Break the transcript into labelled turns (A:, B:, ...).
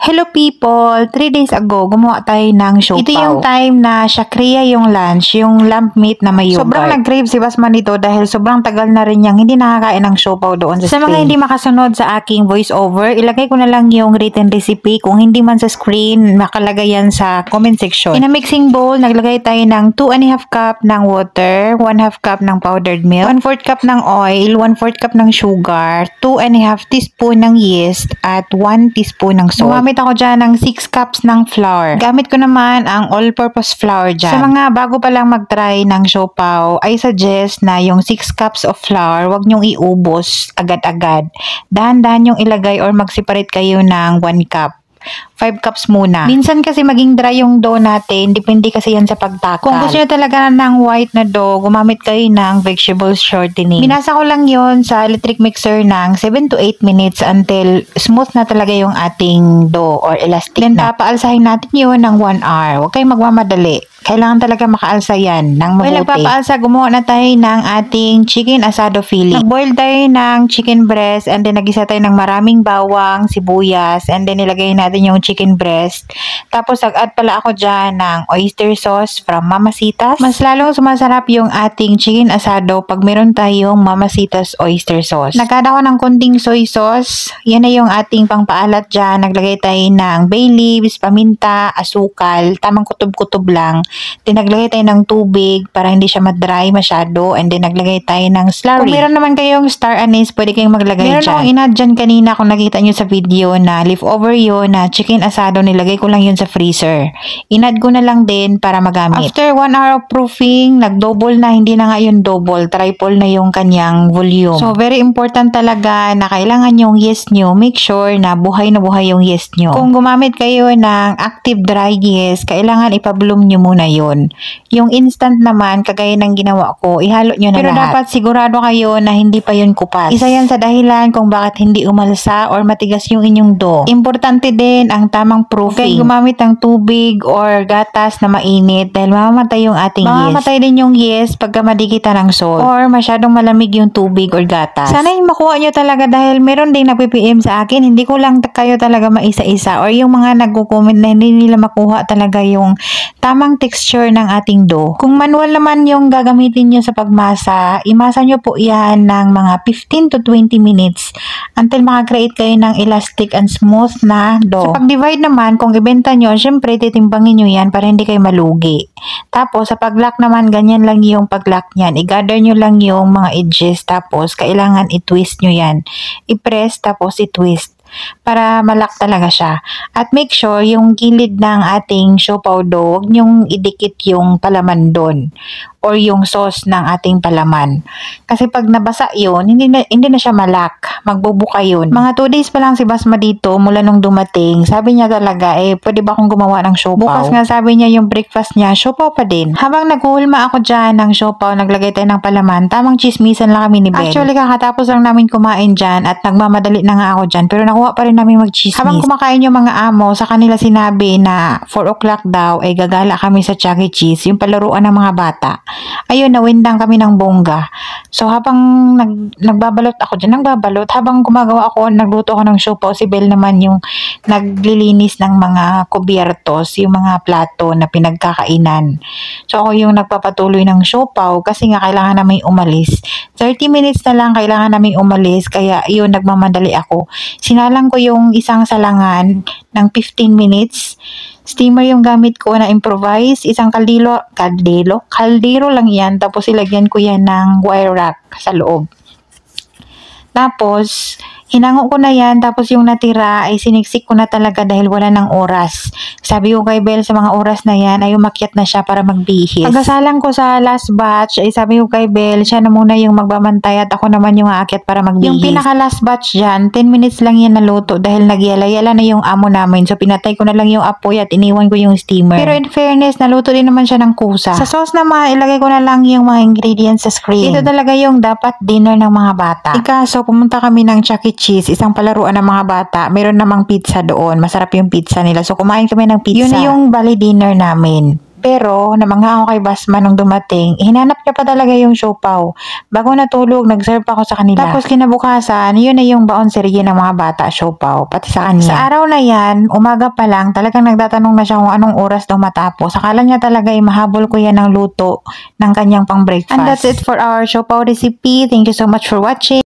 A: Hello people! 3 days ago, gumawa tayo ng siopaw. Ito yung time na syakriya yung lunch, yung lamb meat na may yogurt. Sobrang nag-crave si Basman dito dahil sobrang tagal na rin niyang hindi nakakain ng siopaw doon sa Spain. Sa mga hindi makasunod sa aking voice over, ilagay ko na lang yung written recipe. Kung hindi man sa screen, nakalagay yan sa comment section. In a mixing bowl, naglagay tayo ng 2½ cup ng water, 1/2 cup ng powdered milk, 1/4 cup ng oil, 1/4 cup ng sugar, 2½ teaspoon ng yeast, at 1 teaspoon ng salt. Gumamit ako dyan ng 6 cups ng flour. Gamit ko naman ang all-purpose flour dyan. Sa mga bago pa lang mag-try ng siopaw, I suggest na yung 6 cups of flour, wag nyong iubos agad-agad. Dahan-dahan yung ilagay or mag-separate kayo ng 1 cup. 5 cups muna. Minsan kasi maging dry yung dough natin, depende kasi yan sa pagtakal. Kung gusto nyo talaga ng white na dough, gumamit kayo ng vegetable shortening. Binasa ko lang yon sa electric mixer ng 7 to 8 minutes until smooth na talaga yung ating dough or elastic. Then papaalsahin natin yun ng 1 hour. Huwag kayong magmamadali. Kailangan talaga makaalsa yan ng mabuti. Well, nagpapaalsa, gumawa na tayo ng ating chicken asado filling. Nag-boil tayo ng chicken breast and then nagisa tayo ng maraming bawang, sibuyas, and then nilagay natin yung chicken breast. Tapos nag-add pala ako dyan ng oyster sauce from Mamacita's. Mas lalong sumasarap yung ating chicken asado pag meron tayong Mamacita's oyster sauce. Nag-add ako ng konting soy sauce. Yan na yung ating pangpaalat dyan. Naglagay tayo ng bay leaves, paminta, asukal, tamang kutob-kutob lang. Then naglagay tayo ng tubig para hindi siya ma-dry masyado, and then naglagay tayo ng slurry. Kung meron naman kayong star anise, pwede kayong maglagay dyan. Meron akong in-add dyan kanina kung nakita nyo sa video na leftover yun na chicken asado, nilagay ko lang yun sa freezer. In-add ko na lang din para magamit. After 1 hour of proofing, nag-double na, hindi na nga yun double, triple na yung kanyang volume. So very important talaga na kailangan yung yeast nyo, make sure na buhay yung yeast nyo. Kung gumamit kayo ng active dry yeast, kailangan ipabloom nyo muna yun. Yung instant naman, kagaya ng ginawa ko, ihalo nyo na lahat. Pero dapat sigurado kayo na hindi pa yun kupas. Isa yan sa dahilan kung bakit hindi umalsa or matigas yung inyong dough. Importante din ang tamang proofing. Okay, gumamit ng tubig or gatas na mainit dahil mamamatay yung ating yeast. Mamamatay din yung yeast pagka madikita ng salt or masyadong malamig yung tubig or gatas. Sana yung makuha nyo talaga dahil meron ding nag-PPM sa akin, hindi ko lang kayo talaga maisa-isa or yung mga nagko-comment na hindi nila makuha talaga yung tamang texture ng ating dough. Kung manual naman yung gagamitin nyo sa pagmasa, imasa nyo po yan ng mga 15 to 20 minutes until makakreate kayo ng elastic and smooth na dough. Sa pag-divide naman, kung ibenta nyo, syempre titimbangin nyo yan para hindi kayo malugi. Tapos sa pag-lock naman, ganyan lang yung pag-lock nyan. I-gather nyo lang yung mga edges, tapos kailangan i-twist nyo yan. I-press tapos i-twist para malak talaga siya. At make sure yung gilid ng ating siopaw dough, huwag nyong idikit yung palaman doon or yung sauce ng ating palaman. Kasi pag nabasa yun, hindi na siya malak. Magbubuka yun. Mga 2 days pa lang si Basma dito mula nung dumating. Sabi niya talaga, pwede ba akong gumawa ng siopaw? Bukas nga sabi niya yung breakfast niya, siopaw pa din. Habang naghuhulma ako dyan ng siopaw, naglagay tayo ng palaman, tamang chismisan lang kami ni Ben. Actually, kakatapos lang namin kumain dyan at nagmamadali na nga ako dyan. Pero nakuha pa rin namin mag-chismis. Habang kumakain yung mga amo, sa kanila sinabi na 4 o'clock daw ay gagala kami sa Chuck E. Cheese, yung palaruan ng mga bata. Ayun, nawindang kami ng bongga. So, habang nagbabalot ako dyan, habang gumagawa ako, nagluto ako ng siopaw, si Bel naman yung naglilinis ng mga kubyertos, yung mga plato na pinagkakainan. So, ako yung nagpapatuloy ng siopaw kasi nga kailangan namin umalis. 30 minutes na lang kailangan namin umalis, kaya yun, nagmamadali ako. Sinalang ko yung isang salangan ng 15 minutes. Steamer yung gamit ko na improvise. Isang kaldero lang yan. Tapos ilagyan ko yan ng wire rack sa loob. Tapos, hinango ko na yan. Tapos yung natira ay siniksik ko na talaga dahil wala ng oras. Sabi ko kay Bel sa mga oras na yan ay umakyat na siya para magbihis. Pagkasalang ko sa last batch ay sabi ko kay Bel, siya na muna yung magbabantay at ako naman yung aakyat para magbihis. Yung pinaka last batch dyan, 10 minutes lang yan naluto dahil nagyala-yala na yung amo namin. So pinatay ko na lang yung apoy at iniwan ko yung steamer. Pero in fairness, naluto din naman siya ng kusa. Sa sauce naman, ilagay ko na lang yung mga ingredients sa screen. Ito talaga yung dapat dinner ng mga bata. Ikaso, pumunta kami ng Chuck E. Cheese, isang palaruan ng mga bata. Meron namang pizza doon. Masarap yung pizza nila. So, kumain kami ng pizza. Yun yung bali dinner namin. Pero, namangha ako kay Basma nung dumating, hinanap niya pa talaga yung siopaw. Bago natulog, nag-serve ako sa kanila. Tapos kinabukasan, yun na yung baon serye ng mga bata, siopaw, pati sa kanya. Sa araw na yan, umaga pa lang, talagang nagtatanong na siya kung anong oras daw matapos. Akala niya talaga mahabol ko yan ng luto ng kanyang pang breakfast. And that's it for our siopaw recipe. Thank you so much for watching.